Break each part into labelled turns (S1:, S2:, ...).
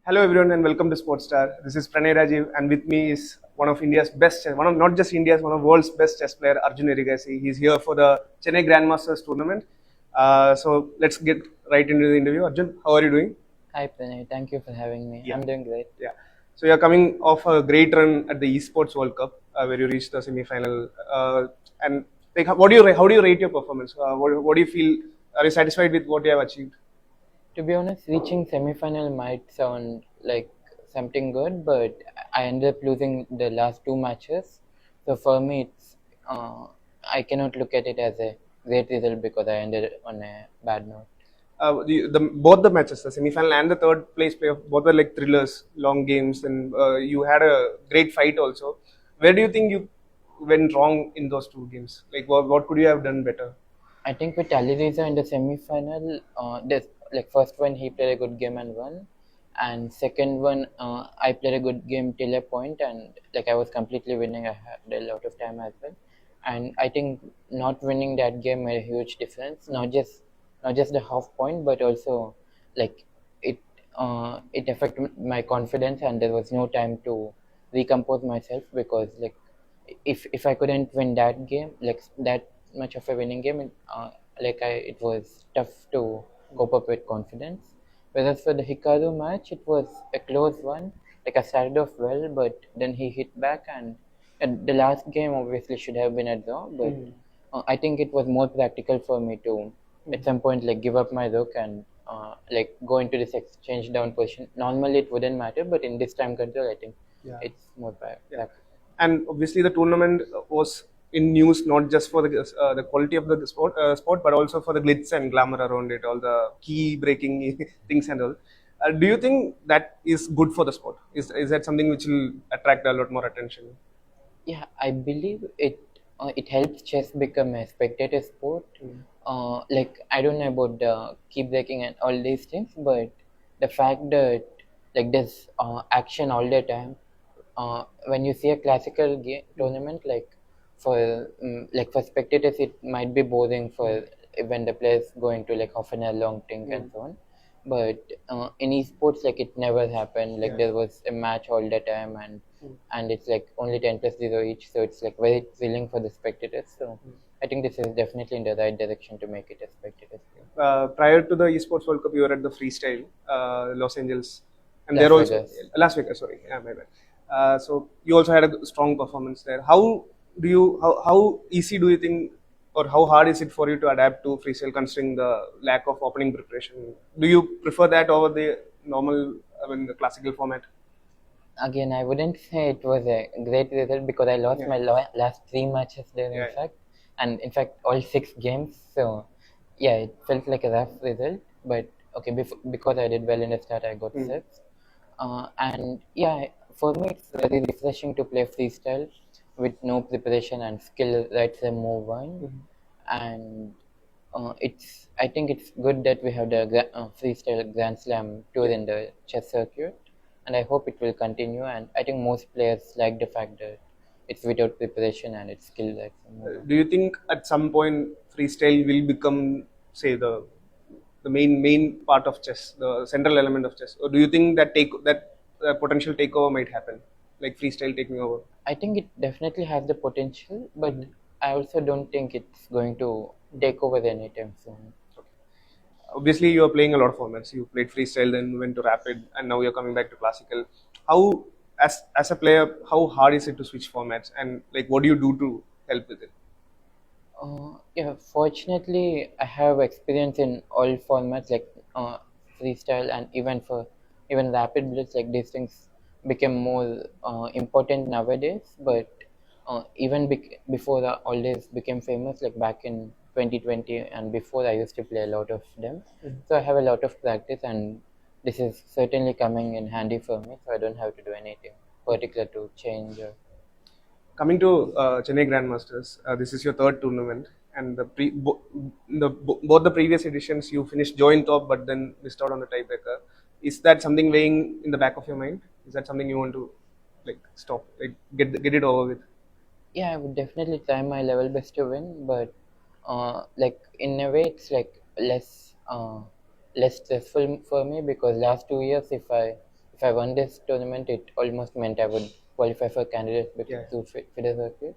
S1: Hello everyone and welcome to Sportstar. This is Pranay Rajiv and with me is one of India's best, one of not just India's, one of world's best chess player, Arjun Erigaisi. He's here for the Chennai Grand Masters tournament. So let's get right into the interview. Arjun, how are you doing?
S2: Hi Pranay, thank you for having me.
S1: Yeah.
S2: I'm doing great.
S1: Yeah. So you're coming off a great run at the Esports World Cup, where you reached the semi-final. And like, how do you rate your performance? What do you feel? Are you satisfied with what you have achieved?
S2: To be honest, reaching semi-final might sound like something good, but I ended up losing the last two matches. So for me, I cannot look at it as a great result because I ended on a bad note.
S1: Both the matches, the semi-final and the third place playoff, both were like thrillers, long games, and you had a great fight also. Where do you think you went wrong in those two games? Like, what could you have done better?
S2: I think with Alireza in the semi-final, like first one he played a good game and won, and second one I played a good game till a point, and like I was completely winning. I had a lot of time as well, and I think not winning that game made a huge difference. Not just the half point, but also like it it affected my confidence, and there was no time to recompose myself because like if I couldn't win that game, like that much of a winning game, it was tough to cope up with confidence. Whereas for the Hikaru match, it was a close one. Like I started off well, but then he hit back, and the last game obviously should have been a draw. But I think it was more practical for me to, at some point, like give up my rook and like go into this exchange down position. Normally it wouldn't matter, but in this time control, I think
S1: Yeah.
S2: it's more practical.
S1: And obviously, the tournament was in news not just for the quality of the sport, but also for the glitz and glamour around it, all the key breaking things and all. Do you think that is good for the sport? Is that something which will attract a lot more attention?
S2: Yeah, I believe it helps chess become a spectator sport. Like I don't know about the keep breaking and all these things, but the fact that like there's action all the time. When you see a classical game tournament, like for spectators, it might be boring for when the players go into like half an hour long thing and so on. But in esports, like it never happened. Like there was a match all the time, and it's like only 10+0 each, so it's like very thrilling for the spectators. So I think this is definitely in the right direction to make it a spectator sport.
S1: Prior to the Esports World Cup, you were at the Freestyle, Los Angeles, and
S2: Las
S1: there also
S2: Vegas.
S1: Las Vegas. Sorry, yeah, my bad. So you also had a strong performance there. How easy do you think, or how hard is it for you to adapt to freestyle, considering the lack of opening preparation? Do you prefer that over the normal, the classical format?
S2: Again, I wouldn't say it was a great result because I lost
S1: Yeah.
S2: my last three matches there,
S1: Yeah.
S2: in fact, and in fact, all six games. So, yeah, it felt like a rough result. But okay, because I did well in the start, I got six. And yeah, for me, it's very refreshing to play freestyle with no preparation and skill right there move on. And I think it's good that we have the freestyle Grand Slam tour in the chess circuit, and I hope it will continue. And I think most players like the fact that it's without preparation and it's skill right there move on.
S1: Do you think at some point freestyle will become, say, the main part of chess, the central element of chess, or do you think that potential takeover might happen, like freestyle taking over?
S2: I think it definitely has the potential, but I also don't think it's going to take over anytime soon.
S1: Obviously, you are playing a lot of formats. You played freestyle, then went to rapid, and now you're coming back to classical. How, as a player, how hard is it to switch formats, and like what do you do to help with it?
S2: Yeah, fortunately, I have experience in all formats like freestyle and even rapid blitz. Like these things became more important nowadays. But before all this became famous, like back in 2020 and before, I used to play a lot of them. So I have a lot of practice, and this is certainly coming in handy for me. So I don't have to do anything particular to change.
S1: Coming to Chennai Grandmasters, this is your third tournament, and both the previous editions you finished joint top, but then missed out on the tiebreaker. Is that something weighing in the back of your mind? Is that something you want to like stop, like get it over with?
S2: Yeah, I would definitely try my level best to win, but like in a way, it's like less stressful for me because last 2 years, if I won this tournament, it almost meant I would qualify for candidates
S1: Yeah.
S2: to FIDE circuit.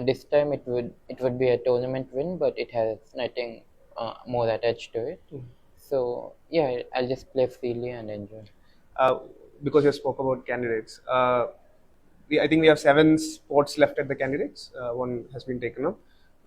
S2: This time it would be a tournament win, but it has nothing more attached to it. So yeah, I'll just play freely and enjoy.
S1: Uh, because you spoke about candidates, I think we have 7 spots left at the candidates. One has been taken up.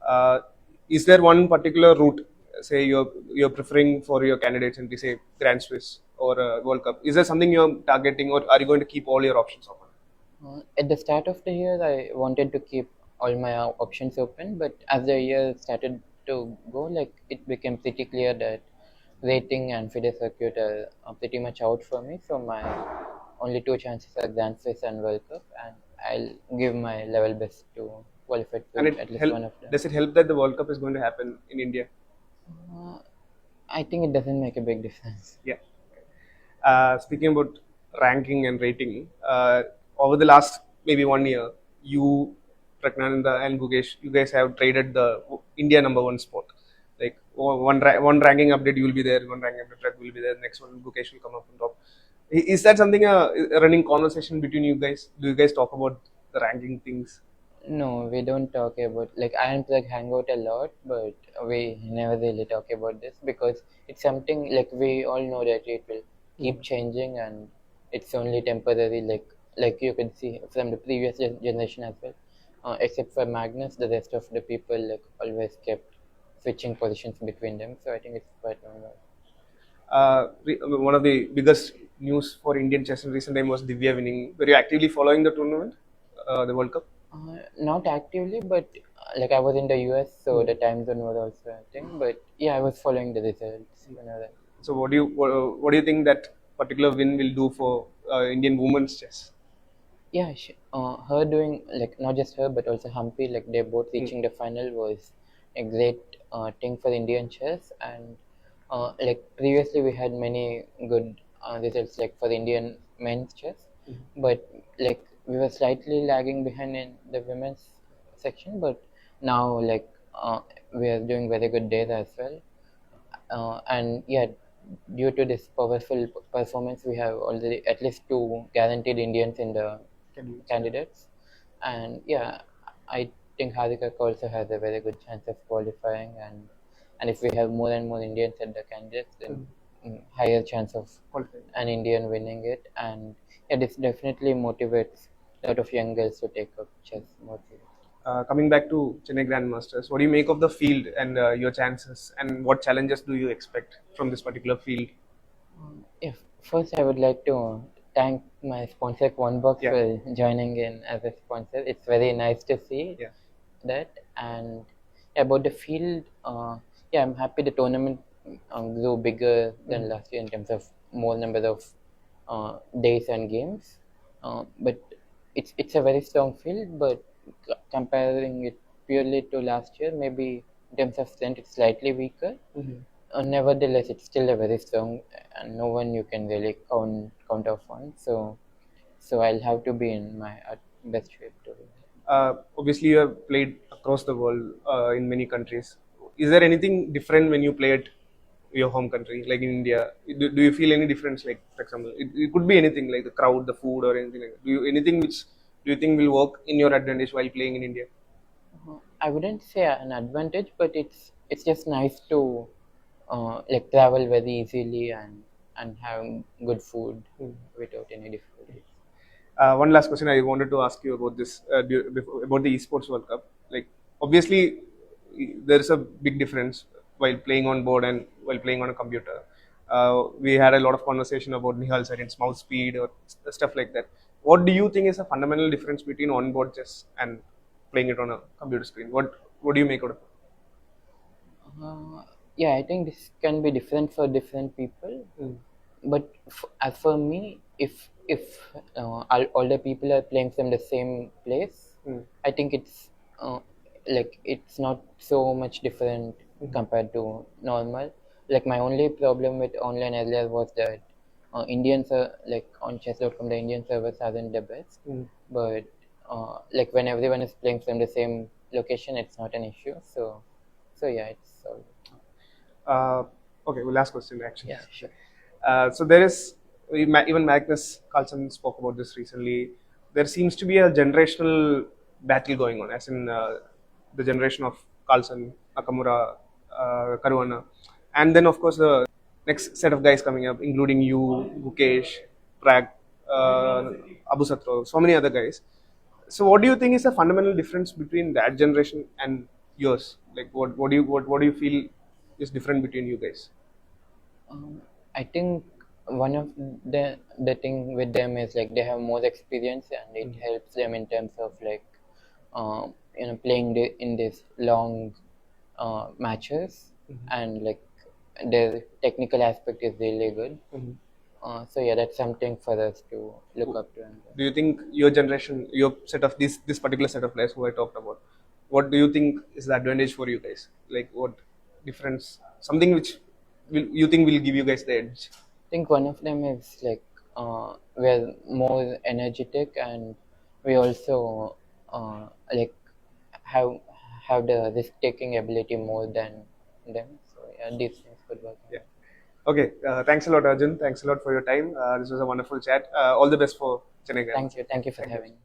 S1: Uh, is there one particular route, say you're preferring for your candidates and say Grand Swiss or World Cup? Is there something you're targeting, or are you going to keep all your options open?
S2: At the start of the year, I wanted to keep all my options open, but as the year started to go, like it became pretty clear that rating and FIDE circuit are pretty much out for me. So my only two chances are Grand Swiss and World Cup, and I'll give my level best to qualify
S1: And
S2: to at least one of them.
S1: does it help that the World Cup is going to happen in India?
S2: Uh, I think it doesn't make a big difference.
S1: Yeah. Speaking about ranking and rating, over the last maybe 1 year, you, Pragnananda and Gugesh, you guys have traded the India #1 spot. Like one ranking update, you will be there. One ranking update, will be there. Next one, Gugesh will come up on top. Is that something a running conversation between you guys? Do you guys talk about the ranking things?
S2: No, we don't talk about like I and Plug hang out a lot, but we never really talk about this because it's something like we all know that it will keep changing and it's only temporary. Like you can see from the previous generation as well. Except for Magnus, the rest of the people like always kept switching positions between them. So I think it's quite normal.
S1: One of the biggest news for Indian chess in recent time was Divya winning. Were you actively following the tournament, the World Cup?
S2: Not actively, but like I was in the US, so the time zone was also a thing. But yeah, I was following the results. You know that.
S1: So what do you think that particular win will do for Indian women's chess?
S2: Yeah, her doing like not just her but also Humpy, like they both reaching the final was a great thing for Indian chess. And like previously we had many good results like for the Indian men's chess, but like we were slightly lagging behind in the women's section. But now like we are doing very good days as well. And yeah, due to this powerful performance, we have already at least two guaranteed Indians in the candidates. And yeah, I think Harika also has a very good chance of qualifying. And if we have more and more Indians at the candidates, then higher chance of
S1: Qualifying.
S2: an Indian winning it. And yeah, this definitely motivates a lot of young girls to take up chess more seriously.
S1: Coming back to Chennai Grand Masters, what do you make of the field and your chances, and what challenges do you expect from this particular field?
S2: Yeah, first I would like to thank my sponsor Quanbox
S1: Yeah.
S2: for joining in as a sponsor. It's very nice to see
S1: Yeah.
S2: that. And about the field, yeah, I'm happy the tournament grew bigger than last year in terms of more number of days and games. But it's a very strong field, but comparing it purely to last year, maybe in terms of strength, it's slightly weaker. Nevertheless, it's still a very strong, and no one you can really count off on. So I'll have to be in my best shape to win.
S1: Obviously, you have played across the world in many countries. Is there anything different when you play at your home country, like in India? Do you feel any difference? Like, for example, it could be anything like the crowd, the food, or anything like that. Anything which do you think will work in your advantage while playing in India?
S2: I wouldn't say an advantage, but it's just nice to like travel very easily and have good food without any difficulties.
S1: One last question I wanted to ask you about this about the Esports World Cup. Like, obviously, there is a big difference while playing on board and while playing on a computer. We had a lot of conversation about Nihal Sarin's mouse speed or stuff like that. What do you think is a fundamental difference between on-board chess and playing it on a computer screen? What do you make out of it?
S2: Yeah, I think this can be different for different people. But as for me, if all the people are playing from the same place, I think it's like it's not so much different compared to normal. Like my only problem with online earlier was that Indians are like on chess.com, the Indian servers aren't the best. But like when everyone is playing from the same location, it's not an issue. So yeah, it's all.
S1: Uh, okay, well, last question actually.
S2: Yeah, sure.
S1: So there is Even Magnus Carlsen spoke about this recently. There seems to be a generational battle going on, as in the generation of Carlsen, Nakamura, Caruana, and then of course the next set of guys coming up, including you, Mukesh, Prag, uh, Abu Satro, so many other guys. So, what do you think is the fundamental difference between that generation and yours? Like, what do you feel is different between you guys?
S2: I think one of the thing with them is like they have more experience and it helps them in terms of like playing in these long matches and like the technical aspect is really good. So yeah, that's something for us to look up to.
S1: Do you think your generation, your set of this particular set of players who I talked about, what do you think is the advantage for you guys? Like, what difference? Something which you think will give you guys the edge?
S2: I think one of them is like we're more energetic and we also like have have the risk taking ability more than them. So yeah, these things could work.
S1: Yeah. Okay. Thanks a lot, Arjun. Thanks a lot for your time. This was a wonderful chat. All the best for Chennai Grand.
S2: Thank you for having me.